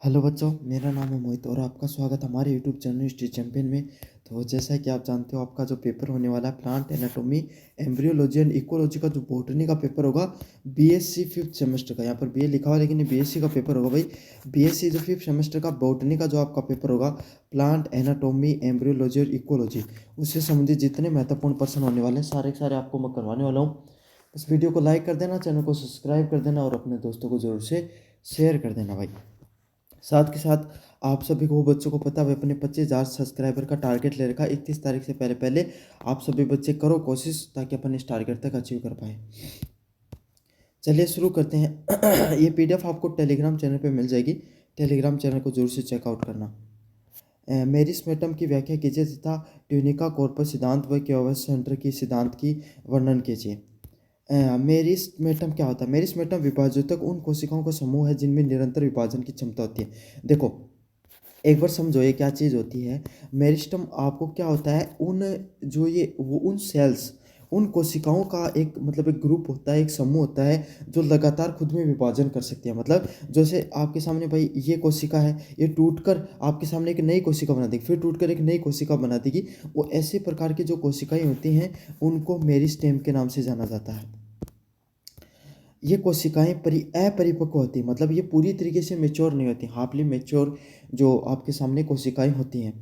Hello बच्चों, मेरा नाम है मोहित और आपका स्वागत हमारे यूट्यूब चैनल हिस्ट्री चैंपियन में। तो जैसा कि आप जानते हो, आपका जो पेपर होने वाला है plant anatomy, embryology and ecology का जो बॉटनी का पेपर होगा, बीएससी फिफ्थ सेमेस्टर का। यहाँ पर बीए लिखा हुआ लेकिन ये बीएससी का पेपर होगा भाई। बीएससी जो फिफ्थ सेमेस्टर का बॉटनी का जो आपका पेपर होगा, प्लांट एनाटॉमी, एम्ब्रियोलॉजी और इकोलॉजी, उससे संबंधित जितने महत्वपूर्ण प्रश्न होने वाले हैं सारे के सारे आपको मैं करवाने वाला हूँ। इस वीडियो को लाइक कर देना, चैनल को सब्सक्राइब कर देना और अपने दोस्तों को जरूर से शेयर कर देना भाई। साथ के साथ आप सभी को, बच्चों को पता है अपने 25,000 सब्सक्राइबर का टारगेट ले रखा है। 31 तारीख से पहले पहले आप सभी बच्चे करो कोशिश, ताकि अपन इस टारगेट तक अचीव कर पाए। चलिए शुरू करते हैं। ये पीडीएफ आपको टेलीग्राम चैनल पे मिल जाएगी। टेलीग्राम चैनल को जरूर से चेकआउट करना। मेरिस मेटम की व्याख्या कीजिए तथा ट्यूनिका कॉर्पस सिद्धांत व क्योवस सेंटर की सिद्धांत की वर्णन कीजिए। मेरिस्टेमेटम क्या होता है? मेरिस्टेमेटम विभाजक उन कोशिकाओं का समूह है जिनमें निरंतर विभाजन की क्षमता होती है। देखो, एक बार समझो ये क्या चीज़ होती है। मेरिस्टम आपको क्या होता है, उन जो ये वो उन सेल्स, उन कोशिकाओं का एक मतलब एक ग्रुप होता है, एक समूह होता है जो लगातार खुद में विभाजन कर सकती है। मतलब जैसे आपके सामने भाई ये कोशिका है, ये टूटकर आपके सामने एक नई कोशिका बना देगी, फिर टूटकर एक नई कोशिका बना देगी। वो ऐसे प्रकार की जो कोशिकाएं होती हैं उनको मेरिस्टेम के नाम से जाना जाता है। ये कोशिकाएं अपरिपक्व होती हैं, मतलब ये पूरी तरीके से मेच्योर नहीं होती, हाफली मेच्योर जो आपके सामने कोशिकाएं होती हैं,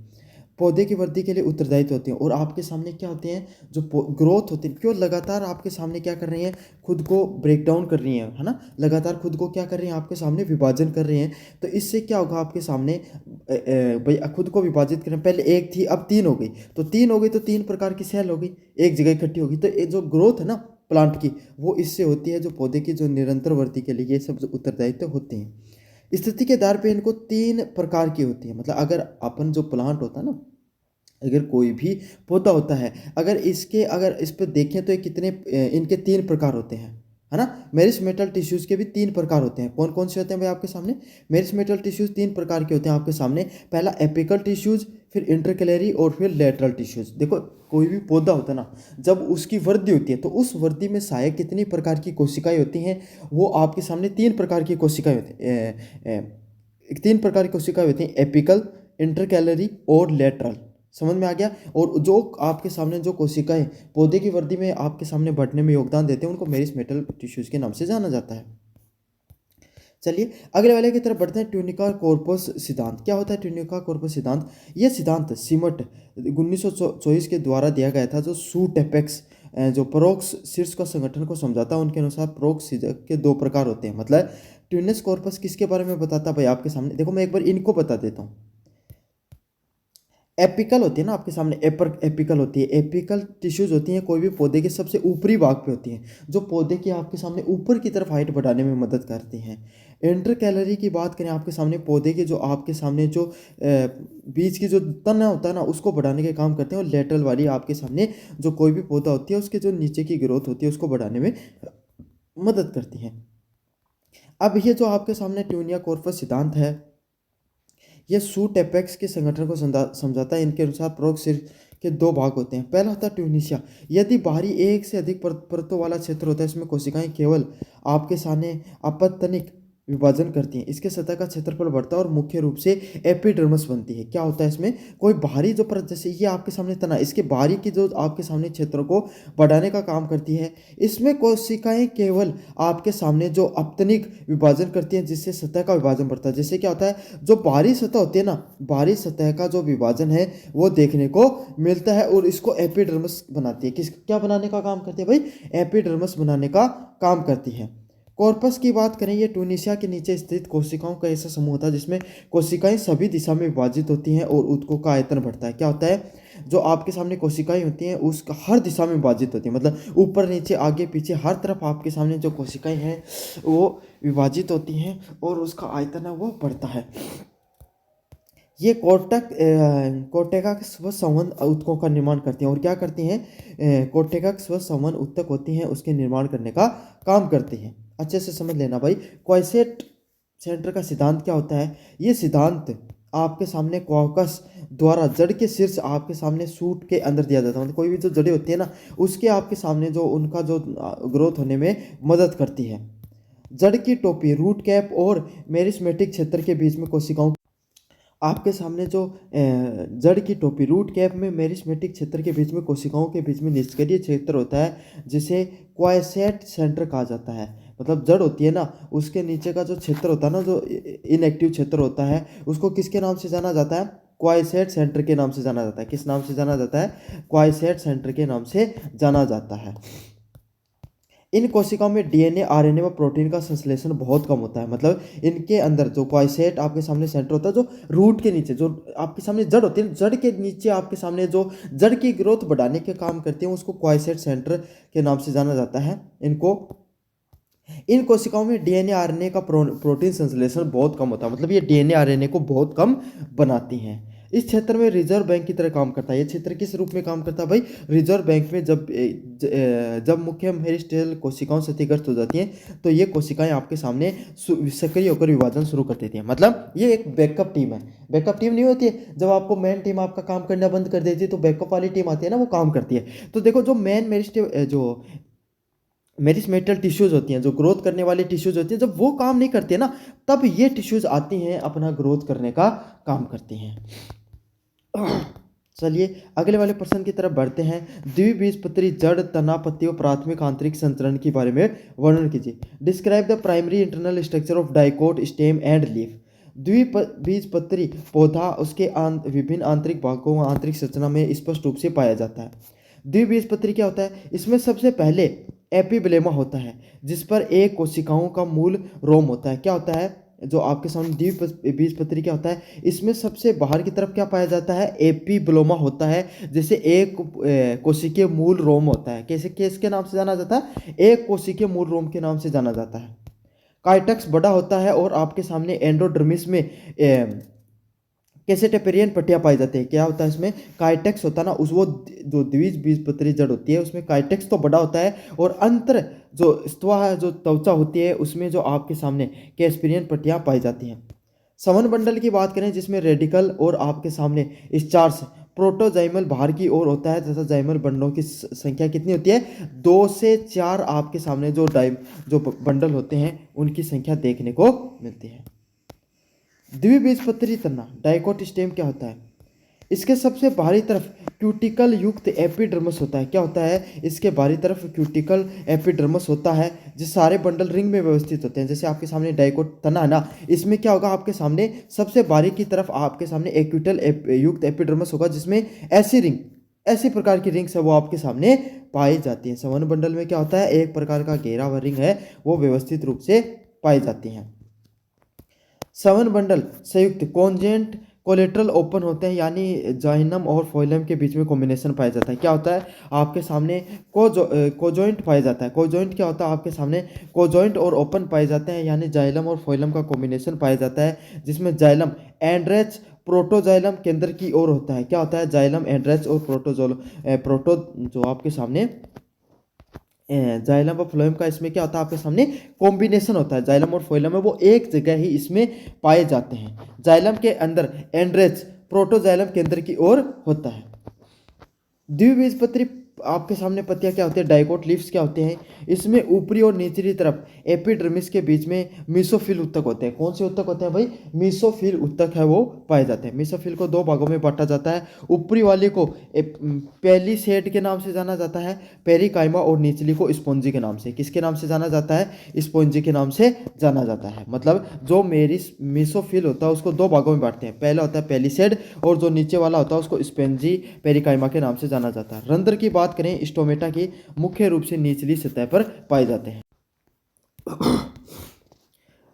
पौधे की वृद्धि के लिए उत्तरदायित्व होती हैं। और आपके सामने क्या होते हैं, जो ग्रोथ होती है, क्यों लगातार आपके सामने क्या कर रही हैं, खुद को ब्रेक डाउन कर रही हैं, है ना। लगातार खुद को क्या कर रही हैं, आपके सामने विभाजन कर रही हैं। तो इससे क्या होगा, आपके सामने भाई खुद को विभाजित करें, पहले एक थी अब तीन हो गई, तो तीन हो गई तो तीन प्रकार की सेल हो गई, एक जगह इकट्ठी होगी। तो ये जो ग्रोथ है ना प्लांट की, वो इससे होती है, जो पौधे की जो निरंतर वृद्धि के लिए ये सब जो उत्तरदायित्व होते हैं। स्थिति के आधार पे इनको तीन प्रकार की होती है। मतलब अगर अपन जो प्लांट होता है ना, अगर कोई भी पौधा होता है, अगर इस पर देखें तो ये कितने इनके तीन प्रकार होते हैं, है ना। मेरिस्टेमेटल टिश्यूज के भी तीन प्रकार होते हैं। कौन कौन से होते हैं भाई आपके सामने? मेरिस्टेमेटल टिश्यूज तीन प्रकार के होते हैं आपके सामने। पहला एपिकल टिश्यूज, फिर इंटरकैलरी और फिर लेटरल टिश्यूज। देखो, कोई भी पौधा होता है ना, जब उसकी वृद्धि होती है तो उस वृद्धि में सहायक कितनी प्रकार की कोशिकाएं होती हैं, वो आपके सामने तीन प्रकार की कोशिकाएं होती हैं। तीन प्रकार की कोशिकाएं होती हैं, एपिकल, इंटरकैलरी और लेटरल। समझ में आ गया। और जो आपके सामने जो कोशिकाएं पौधे की वृद्धि में आपके सामने बढ़ने में योगदान देते हैं, उनको मेरिस्टेमेटल टिश्यूज के नाम से जाना जाता है। चलिए अगले वाले की तरफ बढ़ते हैं। ट्यूनिका कॉर्पस सिद्धांत क्या होता है? ट्यूनिका कॉर्पस सिद्धांत, यह सिद्धांत सीमट 1924 के द्वारा दिया गया था, जो सूट एपेक्स जो परोक्ष शीर्ष का संगठन को समझाता है। उनके अनुसार परोक्ष शीर्ष के दो प्रकार होते हैं। मतलब ट्यूनिस कॉर्पस किसके बारे में बताता है भाई आपके सामने? देखो, मैं एक बार इनको बता देता हूँ। एपिकल होती है ना आपके सामने, एपिकल होती है। एपिकल टिश्यूज होती हैं कोई भी पौधे के सबसे ऊपरी भाग पे होती हैं, जो पौधे की आपके सामने ऊपर की तरफ हाइट बढ़ाने में मदद करती हैं। इंटर कैलरी की बात करें, आपके सामने पौधे के जो आपके सामने जो बीज की जो तना होता है ना, उसको बढ़ाने के काम करते हैं। और लेटरल वाली आपके सामने जो कोई भी पौधा होती है, उसके जो नीचे की ग्रोथ होती है उसको बढ़ाने में मदद करती हैं। अब ये जो आपके सामने ट्यूनिया कॉर्पस सिद्धांत है, यह सूट एपेक्स के संगठन को समझाता है। इनके अनुसार प्रोग सिर के दो भाग होते हैं। पहला होता है ट्यूनिशिया। यदि बाहरी एक से अधिक परतों वाला क्षेत्र होता है, इसमें कोशिकाएं केवल आपके सामने अपतनिक विभाजन करती हैं। इसके सतह का क्षेत्रफल बढ़ता है और मुख्य रूप से एपिडर्मिस बनती है। क्या होता है इसमें? कोई बाहरी जो परत, जैसे ये आपके सामने तना, इसके बाहरी की जो आपके सामने क्षेत्रों को बढ़ाने का काम करती है। इसमें कोशिकाएं केवल आपके सामने जो अपतनिक विभाजन करती हैं, जिससे सतह का विभाजन बढ़ता है। जैसे क्या होता है, जो बाहरी सतह होती है ना, बाहरी सतह का जो विभाजन है वो देखने को मिलता है और इसको एपिडर्मिस बनाती है। किस क्या बनाने का काम करती है भाई? एपिडर्मिस बनाने का काम करती है। कॉर्पस की बात करें, ये ट्यूनिशिया के नीचे स्थित कोशिकाओं का ऐसा समूह होता है जिसमें कोशिकाएं सभी दिशा में विभाजित होती हैं और ऊतकों का आयतन बढ़ता है। क्या होता है, जो आपके सामने कोशिकाएं होती हैं उसका हर दिशा में विभाजित होती है, मतलब ऊपर नीचे आगे पीछे हर तरफ आपके सामने जो कोशिकाएं हैं वो विभाजित होती हैं और उसका आयतन है वो बढ़ता है। ये कोर्टेका स्वसंबंध ऊतकों का निर्माण करती हैं। और क्या करती हैं? कोर्टेका स्वसंबंध ऊतक होती हैं, उसके निर्माण करने का काम करती हैं। अच्छे से समझ लेना भाई। क्वाइसेट सेंटर का सिद्धांत क्या होता है? ये सिद्धांत आपके सामने कॉकस द्वारा जड़ के शीर्ष आपके सामने सूट के अंदर दिया जाता है। मतलब कोई भी जो जड़ें होती है ना, उसके आपके सामने जो उनका जो ग्रोथ होने में मदद करती है। जड़ की टोपी रूट कैप और मेरिस्मेटिक क्षेत्र के बीच में कोशिकाओं आपके सामने जो जड़ की टोपी रूट कैप में मेरिस्मेटिक क्षेत्र के बीच में कोशिकाओं के बीच में निष्क्रिय क्षेत्र होता है जिसे क्वायसेट सेंटर कहा जाता है। मतलब जड़ होती है ना, उसके नीचे का जो क्षेत्र होता है ना, जो इनएक्टिव क्षेत्र होता है, उसको किसके नाम से जाना जाता है? क्वायसेट सेंटर के नाम से जाना जाता है। किस नाम से जाना जाता है? क्वायसेट सेंटर के नाम से जाना जाता है। इन कोशिकाओं में डीएनए, आरएनए व प्रोटीन का संश्लेषण बहुत कम होता है। मतलब इनके अंदर जो क्वायसेट आपके सामने सेंटर होता है, जो रूट के नीचे जो आपके सामने जड़ होती है, जड़ के नीचे आपके सामने जो जड़ की ग्रोथ बढ़ाने के काम करते हैं, उसको क्वायसेट सेंटर के नाम से जाना जाता है। इन कोशिकाओं में डीएनए, आरएनए का प्रोटीन संश्लेषण बहुत कम होता है। मतलब ये डीएनए, आरएनए को बहुत कम बनाती हैं। इस क्षेत्र में रिजर्व बैंक की तरह काम करता है। ये क्षेत्र किस रूप में काम करता है भाई? रिजर्व बैंक में जब मुख्य मेरिस्टेल कोशिकाओं से क्षतिग्रस्त हो जाती हैं तो ये कोशिकाएं आपके सामने सक्रिय होकर विभाजन शुरू कर देती हैं। मतलब ये एक बैकअप टीम है। बैकअप टीम नहीं होती है, जब आपको मेन टीम आपका काम करना बंद कर देती है तो बैकअप वाली टीम आती है ना, वो काम करती है। तो देखो, जो मेन मेरिस्मेटल टिश्यूज होती हैं, जो ग्रोथ करने वाली टिश्यूज होती हैं, जब वो काम नहीं करती है ना, तब ये टिश्यूज आती हैं, अपना ग्रोथ करने का काम करती हैं। चलिए अगले वाले प्रश्न की तरफ बढ़ते हैं। द्विबीजपत्री जड़, तना, पत्ती और प्राथमिक आंतरिक संचरण के बारे में वर्णन कीजिए। Describe the primary internal structure of dicot, stem and leaf. द्विबीजपत्री पौधा उसके विभिन्न आंतरिक भागों व आंतरिक संरचना में स्पष्ट रूप से पाया जाता है। द्विबीजपत्री क्या होता है? इसमें सबसे पहले एपिब्लेमा होता है, जिस पर एक कोशिकाओं का मूल रोम होता है। क्या होता है? जो आपके सामने द्विबीजपत्री क्या होता है, इसमें सबसे बाहर की तरफ क्या पाया जाता है? एपिब्लोमा होता है, जैसे एक कोशिकीय मूल रोम होता है। कैसे किसके नाम से जाना जाता है? एक कोशिकीय मूल रोम के नाम से जाना जाता है। काइटक्स बड़ा होता है और आपके सामने एंडोडर्मिस में कैसे टेपेरियन पट्टियाँ पाई जाती है। क्या होता है इसमें? काइटेक्स होता है ना, उस वो जो द्विबीजपत्री जड़ होती है उसमें काइटेक्स तो बड़ा होता है, और अंतर जो स्त्वा है, जो त्वचा होती है, उसमें जो आपके सामने कैस्पेरियन पट्टियाँ पाई जाती हैं। सवन बंडल की बात करें, जिसमें रेडिकल और आपके सामने स्टार्च प्रोटोजाइमल बाहर की ओर होता है, तथा जाइमल बंडलों की संख्या कितनी होती है? 2 से 4 आपके सामने जो बंडल होते हैं उनकी संख्या देखने को मिलती है। द्विबीजपत्री तना डाइकोट स्टेम क्या होता है? इसके सबसे बाहरी तरफ क्यूटिकल युक्त एपिडर्मस होता है। क्या होता है? इसके बाहरी तरफ क्यूटिकल एपिडर्मस होता है, जिस सारे बंडल रिंग में व्यवस्थित होते हैं। जैसे आपके सामने डाइकोट तना है ना, इसमें क्या होगा? आपके सामने सबसे बाहरी की तरफ आपके सामने एक्यूटल युक्त एपिडर्मस होगा, जिसमें ऐसी प्रकार की रिंग्स है वो आपके सामने पाई जाती हैं। सवन बंडल में क्या होता है? एक प्रकार का घेरा हुआ रिंग है, वो व्यवस्थित रूप से पाई जाती हैं। सवन बंडल संयुक्त कॉन्जेंट कोलेट्रल ओपन होते हैं, यानी जाइनम और फोइलम के बीच में कॉम्बिनेशन पाया जाता है। क्या होता है? आपके सामने कोजॉइंट पाया जाता है। कोजॉइंट क्या होता है? आपके सामने कोजॉइंट और ओपन पाए जाते हैं, यानी जाइलम और फोइलम का कॉम्बिनेशन पाया जाता है, जिसमें जाइलम एंड्रेच प्रोटोजाइलम केंद्र की ओर होता है। क्या होता है? जाइलम एंड्रेच और प्रोटो जो आपके सामने जाइलम और फ्लोएम का इसमें क्या होता है? आपके सामने कॉम्बिनेशन होता है। जाइलम और फोइलम में वो एक जगह ही इसमें पाए जाते हैं। जाइलम के अंदर एंड्रेच प्रोटोजाइलम केंद्र की ओर होता है। द्विबीजपत्री आपके सामने पत्तियां क्या होती है? डाइकोट लीव्स क्या होते हैं? इसमें ऊपरी और निचली तरफ एपिडर्मिस के बीच में मीसोफिल उत्तक होते हैं। कौन से उत्तक होते हैं भाई? मीसोफिल उत्तक है वो पाए जाते हैं। मीसोफिल को 2 भागों में बांटा जाता है। ऊपरी वाले को पेलिसेड के नाम से जाना जाता है, पेरिकाइमा, और निचली को स्पोंजी के नाम से। किसके नाम से जाना जाता है? स्पोंजी के नाम से जाना जाता है। मतलब जो मीसोफिल होता है उसको 2 भागों में बांटते हैं। पहला होता है पेलिसेड, और जो नीचे वाला होता है उसको स्पोंजी पेरिकाइमा के नाम से जाना जाता है। रंध्र की बात करें, स्टोमेटा की मुख्य रूप से निचली सतह पर पाए जाते हैं।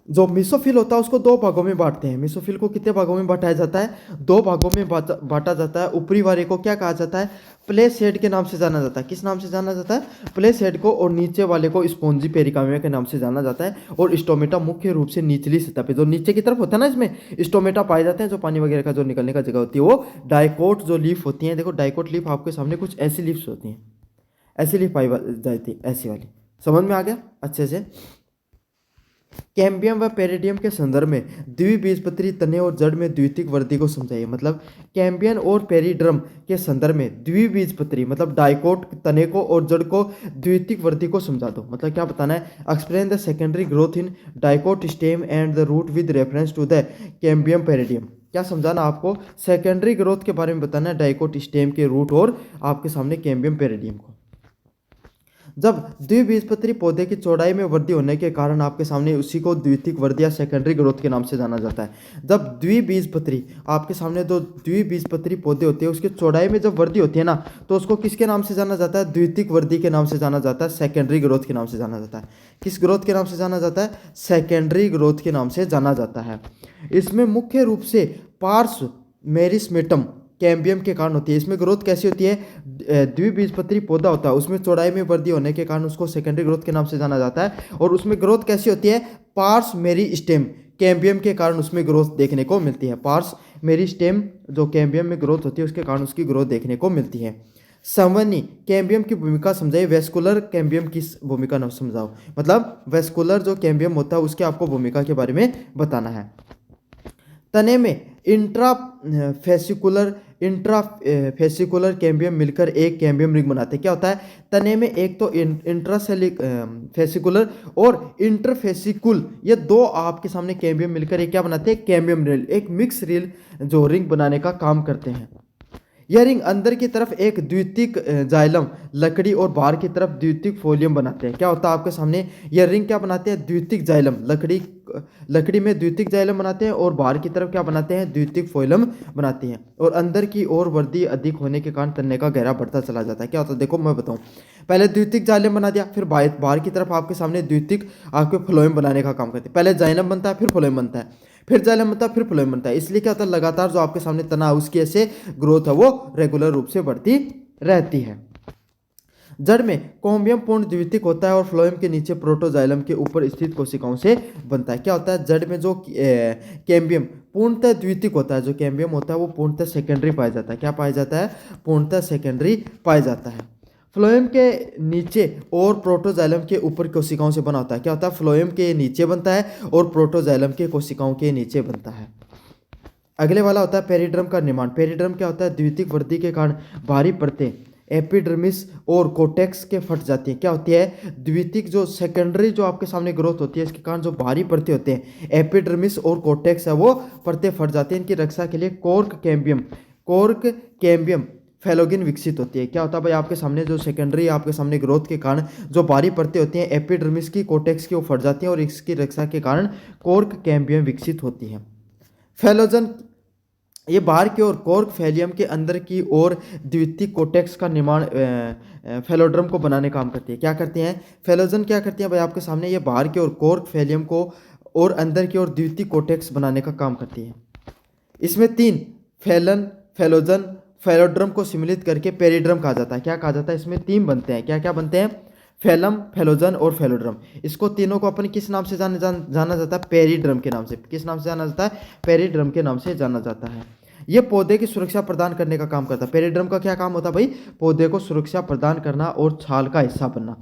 जो मीसोफिल होता है उसको 2 भागों में बांटते हैं। मीसोफिल को कितने भागों में बांटा जाता है? 2 भागों में बांटा जाता है। ऊपरी वाले को क्या कहा जाता है? प्लेस हेड के नाम से जाना जाता है। किस नाम से जाना जाता है? प्लेस हेड को। और नीचे वाले को स्पोंजी पेरिकाइमा के नाम से जाना जाता है। और स्टोमेटा मुख्य रूप से निचली सतह पे, जो नीचे की तरफ होता है ना, इसमें स्टोमेटा पाए जाते हैं, जो पानी वगैरह का जो निकलने का जगह होती है, वो डाइकोट जो लीफ होती है। देखो डाइकोट लीफ आपके सामने कुछ ऐसी लीफ्स होती हैं, ऐसी लीफ पाई जाती है, ऐसी वाली। समझ में आ गया अच्छे से? कैम्बियम व पेरिडियम के संदर्भ में द्विबीजपत्री तने और जड़ में द्वितीयक वृद्धि को समझाइए। मतलब कैम्बियम और पेरिड्रम के संदर्भ में द्विबीजपत्री मतलब डाइकोट तने को और जड़ को द्वितीयक वृद्धि को समझा दो। मतलब क्या बताना है, explain the secondary growth in dicot stem and the root with reference to the cambium peridium. क्या समझाना आपको, सेकेंडरी ग्रोथ के बारे में बताना है, डाइकोट स्टेम के रूट और आपके सामने कैम्बियम पेरिडियम को। जब द्विबीजपत्री पौधे की चौड़ाई में वृद्धि होने के कारण आपके सामने उसी को द्वितीयक वृद्धि या सेकेंडरी ग्रोथ के नाम से जाना जाता है। जब द्विबीजपत्री आपके सामने दो द्विबीजपत्री पौधे होते हैं उसकी चौड़ाई में जब वृद्धि होती है ना, तो उसको किसके नाम से जाना जाता है, द्वितीयक वृद्धि के नाम से जाना जाता है, सेकेंडरी ग्रोथ के नाम से जाना जाता है। किस ग्रोथ के नाम से जाना जाता है, सेकेंडरी ग्रोथ के नाम से जाना जाता है। इसमें मुख्य रूप से पार्श्व मेरिस्मेटम कैम्बियम के कारण होती है। इसमें ग्रोथ कैसी होती है, द्विबीजपत्री पौधा होता है उसमें चौड़ाई में वृद्धि होने के कारण उसको सेकेंडरी ग्रोथ के नाम से जाना जाता है। और उसमें ग्रोथ कैसी होती है, पार्स मेरी स्टेम कैम्बियम के कारण उसमें ग्रोथ देखने को मिलती है। पार्स मेरी स्टेम जो कैम्बियम में ग्रोथ होती है उसके कारण उसकी ग्रोथ देखने को मिलती है। संवहनी कैम्बियम की भूमिका समझाइए, वेस्कुलर कैम्बियम की भूमिका न समझाओ। मतलब वेस्कुलर जो कैम्बियम होता है उसके आपको भूमिका के बारे में बताना है। तने में इंट्राफेसिकुलर कैम्बियम मिलकर एक कैम्बियम रिंग बनाते हैं। क्या होता है, तने में एक तो इंट्रासेलिक फेसिकुलर और इंटरफेसिकुल, ये दो आपके सामने कैम्बियम मिलकर एक क्या बनाते हैं, कैम्बियम रिंग, एक मिक्स रिंग जो रिंग बनाने का काम करते हैं। यह रिंग अंदर की तरफ एक द्वितीयक जाइलम लकड़ी और बाहर की तरफ द्वितीयक फोलियम बनाते हैं। क्या होता है आपके सामने, यह रिंग क्या बनाते हैं, द्वितीयक जाइलम लकड़ी में द्वितीयक जाइलम बनाते हैं और बाहर की तरफ क्या बनाते हैं, द्वितीयक फोइलम बनाते हैं। और अंदर की ओर वृद्धि अधिक होने के कारण तने का गहरा बढ़ता चला जाता है। क्या होता है, देखो मैं बताऊं, पहले द्वितीयक जाइलम बना दिया, फिर बाहर की तरफ आपके सामने द्वितीयक आपके फ्लोएम बनाने का काम करते हैं। पहले जाइलम बनता है, फिर फ्लोएम बनता है, फिर जाइलम बनता है, फिर फ्लोएम बनता है। इसलिए क्या होता है, लगातार जो आपके सामने तना है उसकी ऐसे ग्रोथ है वो रेगुलर रूप से बढ़ती रहती है। जड़ में कॉम्बियम पूर्ण द्वितीयक होता है और फ्लोएम के नीचे प्रोटोजाइलम के ऊपर स्थित कोशिकाओं से बनता है। क्या होता है, जड़ में जो कैम्बियम पूर्णतः द्वितीयक होता है, जो कैम्बियम होता है वो पूर्णतः सेकेंडरी पाया जाता है। क्या पाया जाता है, पूर्णतः सेकेंडरी पाया जाता है। फ्लोएम के नीचे और प्रोटोजाइलम के ऊपर कोशिकाओं से बना होता है। क्या होता है, फ्लोएम के नीचे बनता है और प्रोटोजाइलम के कोशिकाओं के नीचे बनता है। अगले वाला होता है पेरिड्रम का निर्माण। पेरिड्रम क्या होता है, द्वितीयक वृद्धि के कारण बाहरी परतें एपिडर्मिस और कोटेक्स के फट जाती हैं। क्या होती है, द्वितीयक जो सेकेंडरी जो आपके सामने ग्रोथ होती है इसके कारण जो बाहरी परतें होते हैं एपिडर्मिस और कोटेक्स है वो परतें फट जाती हैं। इनकी रक्षा के लिए कोर्क कैम्बियम फेलोगिन विकसित होती है। क्या होता है भाई, आपके सामने जो सेकेंडरी आपके सामने ग्रोथ के कारण जो बाहरी परतें होती हैं एपिडर्मिस की कोटेक्स की वो फट जाती हैं और इसकी रक्षा के कारण कोर्क कैम्बियम विकसित होती है। फेलोजन, ये बाहर की ओर कोर्क फैलियम के अंदर की ओर द्वितीयक कोटेक्स का निर्माण फेलोड्रम को बनाने का काम करती है। क्या करती हैं, फेलोजन क्या करती हैं भाई, आपके सामने ये बाहर की ओर कोर्क फैलियम को और अंदर की ओर द्वितीयक कोटेक्स बनाने का काम करती है। इसमें तीन फेलोजन फेलोड्रम को सम्मिलित करके पेरिड्रम कहा जाता है। क्या कहा जाता है, इसमें तीन बनते हैं। क्या क्या बनते हैं, फेलम, फेलोजन और फेलोड्रम। इसको तीनों को अपन किस नाम से जाना जाता है, पेरिड्रम के नाम से। किस नाम से जाना जाता है, पेरिड्रम के नाम से जाना जाता है। ये पौधे की सुरक्षा प्रदान करने का काम करता है। पेरिड्रम का क्या काम होता है भाई, पौधे को सुरक्षा प्रदान करना और छाल का हिस्सा बनना।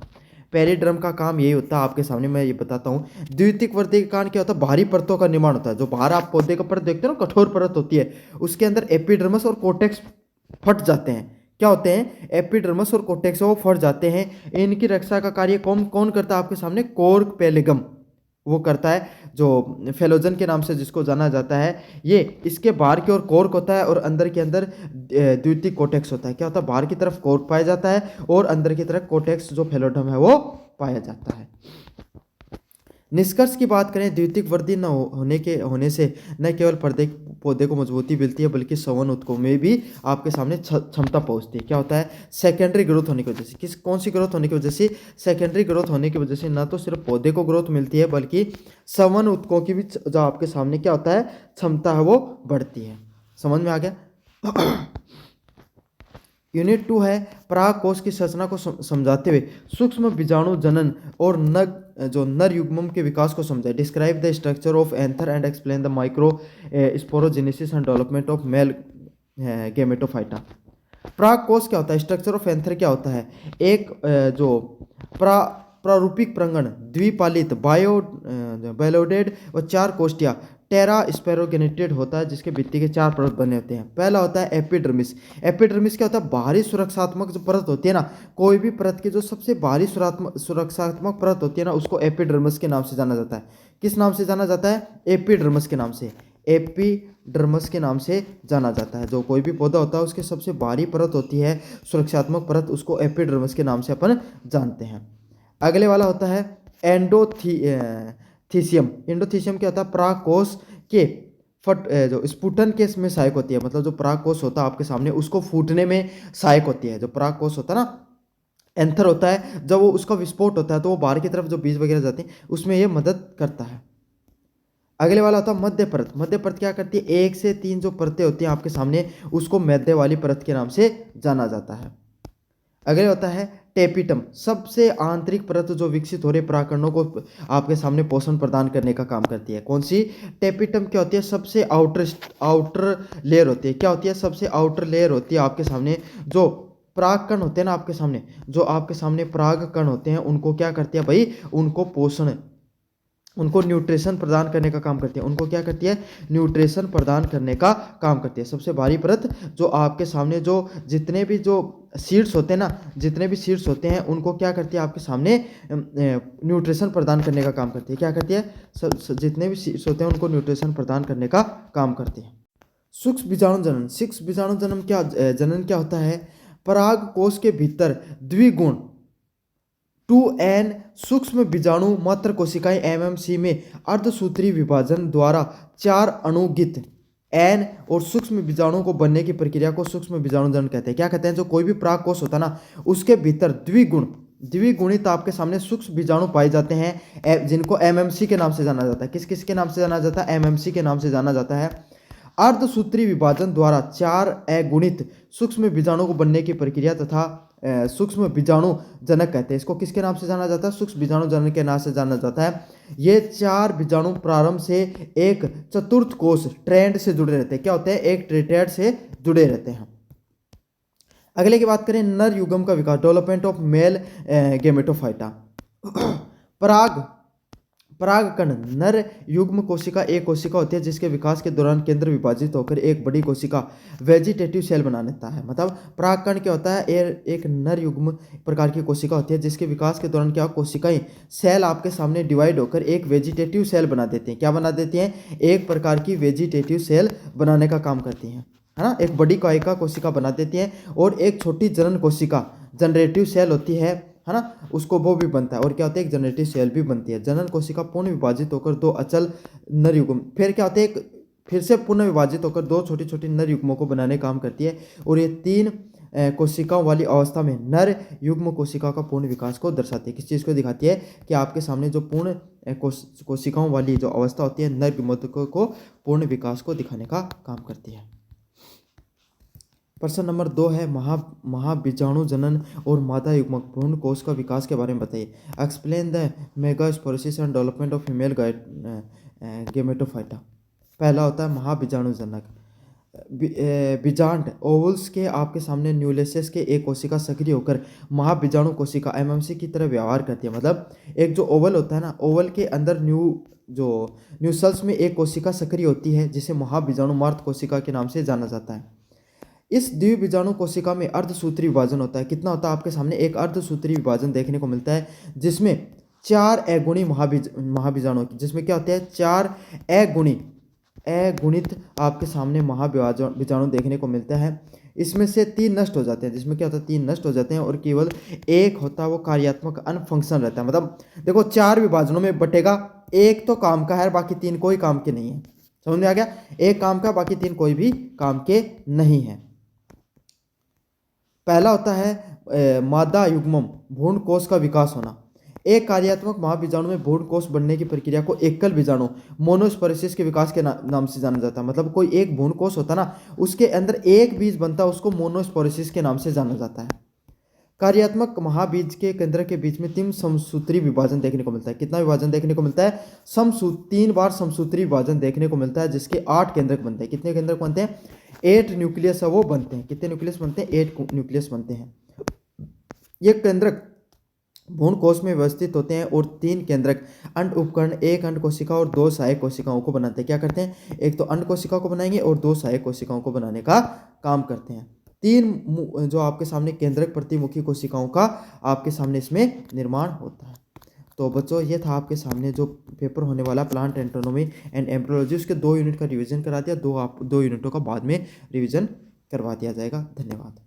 पेरिड्रम का काम यही होता है, आपके सामने मैं ये बताता हूँ। द्वितीयक वृद्धि के कारण क्या होता है, बाहरी परतों का निर्माण होता है। जो बाहर आप पौधे का परत देखते हो ना, कठोर परत होती है, उसके अंदर एपिडर्मस और कोटेक्स फट जाते हैं। क्या होते हैं, एपिडर्मस और कोटेक्स वो फट जाते हैं। इनकी रक्षा का कार्य कौन कौन करता है आपके सामने, कोर्क पेलेगम वो करता है, जो फेलोजन के नाम से जिसको जाना जाता है। ये इसके बाहर की ओर कोर्क होता है और अंदर के अंदर द्वितीयक कोटेक्स होता है। क्या होता है, बाहर की तरफ कोर्क पाया जाता है और अंदर की तरफ कोटेक्स जो फेलोडम है वो पाया जाता है। निष्कर्ष की बात करें, द्वितीयक वृद्धि न होने से न केवल पौधे को मजबूती मिलती है बल्कि संवन उत्कों में भी आपके सामने क्षमता पहुंचती है। क्या होता है, सेकेंडरी ग्रोथ होने की वजह से, कौन सी ग्रोथ होने की वजह से, सेकेंडरी ग्रोथ होने की वजह से न तो सिर्फ पौधे को ग्रोथ मिलती है बल्कि संवन उत्कों की भी जो आपके सामने क्या होता है, क्षमता है वो बढ़ती है। समझ में आ गया। यूनिट 2 है पराग कोश की संरचना को समझाते हुए सूक्ष्म बीजाणु जनन और नर युग्मम के विकास को समझाए। Describe the structure of anther and explain the microsporogenesis and development of male gametophyta. पराग कोश क्या होता है, स्ट्रक्चर ऑफ एंथर क्या होता है, एक जो प्रारूपिक प्रांगण, द्विपालित, बायोलोडेड व 4 कोष्ठिया टेरा स्पेरोगेनेटेड होता है, जिसके भित्ति के 4 परत बने होते हैं। पहला होता है एपिडर्मिस। एपिडर्मिस क्या होता है? बाहरी सुरक्षात्मक जो परत होती है ना, कोई भी परत की जो सबसे बाहरी सुरक्षात्मक परत होती है ना, उसको एपिडर्मिस के नाम से जाना जाता है। किस नाम से जाना जाता है? एपिडर्मिस के नाम से। एपिडर्मिस के नाम से जाना जाता है। जो कोई भी पौधा होता है उसके सबसे बाहरी परत होती है सुरक्षात्मक परत, उसको एपिडर्मिस के नाम से अपन जानते हैं। अगले वाला होता है एंडोथीसियम। एंडोथीसियम क्या होता है? परागकोश के जो स्फुटन के इसमें सहायक होती है, मतलब जो परागकोश होता है आपके सामने उसको फूटने में सहायक होती है। जो परागकोश होता है ना, एंथर होता है, जब वो उसका विस्फोट होता है तो वो बाहर की तरफ जो बीज वगैरह जाते हैं उसमें ये मदद करता है। अगले वाला होता है मध्य परत। मध्य परत क्या करती है? 1 से 3 जो परतें होती हैं आपके सामने, उसको मध्य वाली परत के नाम से जाना जाता है। अगले होता है टेपिटम। सबसे आंतरिक परत जो विकसित हो रहे परागकणों को आपके सामने पोषण प्रदान करने का काम करती है। कौन सी? टेपिटम क्या होती है? सबसे आउटर लेयर होती है। क्या होती है? सबसे आउटर लेयर होती है आपके सामने। जो परागकण होते हैं ना आपके सामने, जो आपके सामने परागकण होते हैं, उनको क्या करती है भाई? उनको पोषण, उनको न्यूट्रिशन प्रदान करने का काम करती है। उनको क्या करती है? न्यूट्रिशन प्रदान करने का काम करती है। सबसे बाहरी परत जो आपके सामने जो जितने भी जो सीड्स होते हैं ना, जितने भी सीड्स होते हैं उनको क्या करती है? आपके सामने न्यूट्रिशन प्रदान करने का काम करती है। क्या करती है? जितने भी सीड्स होते हैं उनको न्यूट्रिशन प्रदान करने का काम करती है। सूक्ष्म बीजाणु जनन। सूक्ष्म बीजाणु जनन क्या होता है? पराग कोश के भीतर द्विगुण 2n सूक्ष्म बीजाणु मात्र कोशिकाएं एमएमसी में अर्धसूत्री विभाजन द्वारा 4 अणुगित एन और सूक्ष्म बीजाणु को बनने की प्रक्रिया को सूक्ष्म बीजाणु जनन कहते हैं। क्या कहते हैं? जो कोई भी पराग कोश होता है ना, उसके भीतर द्विगुणित आपके सामने सूक्ष्म बीजाणु पाए जाते हैं, जिनको एमएमसी के नाम से जाना जाता है। किस किस के नाम से जाना जाता है? एमएमसी के नाम से जाना जाता है। अर्धसूत्री विभाजन द्वारा 4 अगुणित सूक्ष्म बीजाणु को बनने की प्रक्रिया तथा सूक्ष्म बीजाणु जनक कहते हैं। इसको किसके नाम से जाना जाता है? सूक्ष्म बीजाणु जनक के नाम से जाना जाता है। ये 4 बीजाणु प्रारंभ से एक चतुर्थ कोश ट्रेंड से जुड़े रहते हैं। क्या होते हैं? एक ट्रिटेड से जुड़े रहते हैं। अगले की बात करें, नर युग्म का विकास, डेवलपमेंट ऑफ मेल गेमेटोफाइटा। परागकण नर युग्म कोशिका एक कोशिका होती है जिसके विकास के दौरान केंद्र विभाजित होकर एक बड़ी कोशिका वेजिटेटिव सेल बना लेता है। मतलब परागकण क्या होता है? एक नर युग्म प्रकार की कोशिका होती है जिसके विकास के दौरान क्या कोशिकाएं सेल आपके सामने डिवाइड होकर एक वेजिटेटिव सेल बना देती हैं। क्या बना देती हैं? एक प्रकार की वेजिटेटिव सेल बनाने का काम करती हैं, है ना। एक बड़ी कायिका कोशिका बना देती हैं और एक छोटी जनन कोशिका जनरेटिव सेल होती है ना, उसको वो भी बनता है। और क्या होता है? एक जनरेटिव सेल भी बनती है। जनन कोशिका पूर्ण विभाजित होकर 2 अचल नर युग्म, फिर क्या होता है? फिर से पुनः विभाजित होकर 2 छोटी छोटी नर युग्मों को बनाने का काम करती है। और ये 3 कोशिकाओं वाली अवस्था में नर युग्म कोशिका का पूर्ण विकास को दर्शाती है। किस चीज़ को दिखाती है? कि आपके सामने जो पूर्ण कोशिकाओं वाली जो अवस्था होती है नर युग्म को पूर्ण विकास को दिखाने का काम करती है। प्रश्न नंबर 2 है महाबीजाणु जनन और मादा युग्मक भ्रूण कोश का विकास के बारे में बताइए। Explain the megasporogenesis and development of female gametophyta. पहला होता है महाबीजाणु जनक। बीजांड ओवल्स के आपके सामने न्यूक्लियस के एक कोशिका सक्रिय होकर महाबीजाणु कोशिका एमएमसी की तरह व्यवहार करती है। मतलब एक जो ओवल होता है ना, ओवल के अंदर न्यूसेल्स में एक कोशिका सक्रिय होती है जिसे महाबीजाणु मार्त कोशिका के नाम से जाना जाता है। इस द्विबीजाणु कोशिका में अर्धसूत्री विभाजन होता है। कितना होता है? आपके सामने एक अर्धसूत्री विभाजन देखने को मिलता है जिसमें 4 अगुणी महाबीजाणु, जिसमें क्या होते हैं? 4 अगुणित आपके सामने महाबीजाणु देखने को मिलता है। इसमें से 3 नष्ट हो जाते हैं, जिसमें क्या होता है? 3 नष्ट हो जाते हैं और केवल एक होता है वो कार्यात्मक अनफंक्शन रहता है। मतलब देखो 4 विभाजनों में बटेगा, एक तो काम का है, बाकी 3 कोई काम के नहीं है। समझ में आ गया? एक काम का, बाकी 3 कोई भी काम के नहीं है। पहला होता है मादा युग्मम भ्रूण कोश का विकास होना। एक कार्यात्मक महाबीजाणु में भ्रूण कोश बनने की प्रक्रिया को एकल बीजाणु मोनोस्पोरेसिस के विकास के नाम से जाना जाता है। मतलब कोई एक भ्रूण कोश होता ना, उसके अंदर एक बीज बनता है, उसको मोनोस्पोरेसिस के नाम से जाना जाता है। कार्यात्मक महाबीज के केंद्र के बीच में 3 समसूत्री विभाजन देखने को मिलता है। कितना विभाजन देखने को मिलता है? 3 बार समसूत्री विभाजन देखने को मिलता है, जिसके 8 केंद्रक बनते हैं। कितने केंद्रक बनते हैं? 8 न्यूक्लियस है वो बनते हैं। कितने न्यूक्लियस बनते हैं? 8 न्यूक्लियस बनते हैं। ये केंद्रक भ्रूण कोश में व्यवस्थित होते हैं और 3 केंद्रक अंड उपकरण, 1 अंड कोशिका और 2 सहायक कोशिकाओं को बनाते हैं। क्या करते हैं? एक तो अंड कोशिका को बनाएंगे और 2 सहायक कोशिकाओं को बनाने का काम करते हैं। 3 जो आपके सामने केंद्रक प्रतिमुखी कोशिकाओं का आपके सामने इसमें निर्माण होता है। तो बच्चों, ये था आपके सामने जो पेपर होने वाला प्लांट एंटोनॉमी एंड एम्ब्रियोलॉजी, उसके 2 यूनिट का रिवीजन करा दिया, 2 यूनिटों का बाद में रिवीजन करवा दिया जाएगा। धन्यवाद।